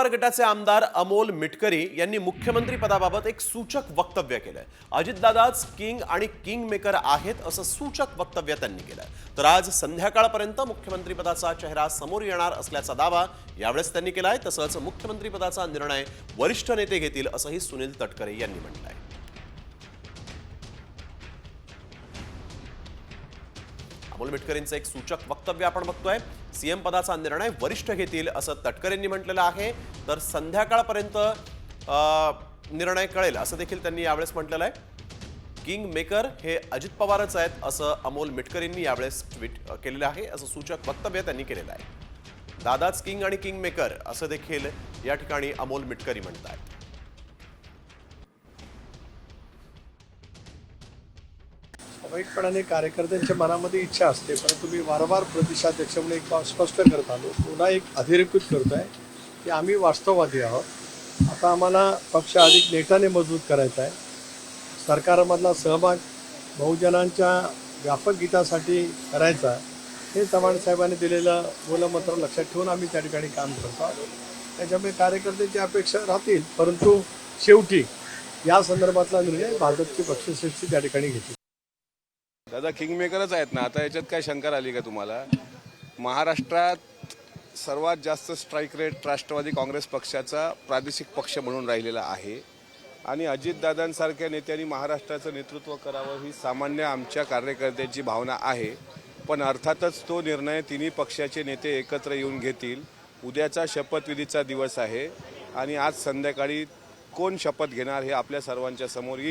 पवार गटाचे आमदार अमोल मिटकरी यांनी मुख्यमंत्री पदाबाबत एक सूचक वक्तव्य केलंय। अजितदादाच किंग आणि किंग मेकर आहेत असं सूचक वक्तव्य त्यांनी केलंय। तर आज संध्याकाळपर्यंत मुख्यमंत्री पदाचा चेहरा समोर येणार असल्याचा दावा यावेळेस त्यांनी केलाय। तसंच मुख्यमंत्री पदाचा निर्णय वरिष्ठ नेते घेतील असंही सुनील तटकरे यांनी म्हटलंय। अमोल मिटकरींचं एक सूचक वक्तव्य आपण बघतोय। सीएम पदाचा निर्णय वरिष्ठ घेतील असं तटकरेंनी म्हटलेलं आहे। तर संध्याकाळपर्यंत निर्णय कळेल असं देखील त्यांनी यावेळेस म्हटलेलं आहे। किंग मेकर हे अजित पवारच आहेत असं अमोल मिटकरींनी यावेळेस ट्विट केलेलं आहे। असं सूचक वक्तव्य त्यांनी केलेलं आहे। दादाच किंग आणि किंग मेकर असं देखील या ठिकाणी अमोल मिटकरी म्हणतात। स्वाभाविकपणाने कार्यकर्त्यांच्या मनामध्ये इच्छा असते, परंतु मी वारंवार प्रदेशाध्यक्षामुळे एक स्पष्ट करत आलो, पुन्हा एक अधोरेखित करतोय की आम्ही वास्तववादी आहोत। आता आम्हाला पक्ष अधिक नेटाने मजबूत करायचा आहे। सरकारमधला सहभाग बहुजनांच्या व्यापक हितासाठी करायचा, हे चव्हाण साहेबांनी दिलेलं मूलमंत्र लक्षात ठेवून आम्ही त्या ठिकाणी काम करतो आहोत। त्याच्यामुळे कार्यकर्त्यांची अपेक्षा राहतील, परंतु शेवटी या संदर्भातला निर्णय भाजपची पक्षश्रेष्ठी त्या ठिकाणी घेतील। दादा किंगमेकरच आहेत ना, आता याच्यात काय शंका आली का तुम्हाला? महाराष्ट्रात सर्वात जास्त स्ट्राईक रेट राष्ट्रवादी काँग्रेस पक्षाचा प्रादेशिक पक्ष म्हणून राहिलेला आहे आणि अजितदादांसारख्या नेत्यांनी महाराष्ट्राचं नेतृत्व करावं ही सामान्य आमच्या कार्यकर्त्यांची भावना आहे। पण अर्थातच तो निर्णय तिन्ही पक्षाचे नेते एकत्र येऊन घेतील। उद्याचा शपथविधीचा दिवस आहे आणि आज संध्याकाळी कोण शपथ घेणार हे आपल्या सर्वांच्या समोर येईल।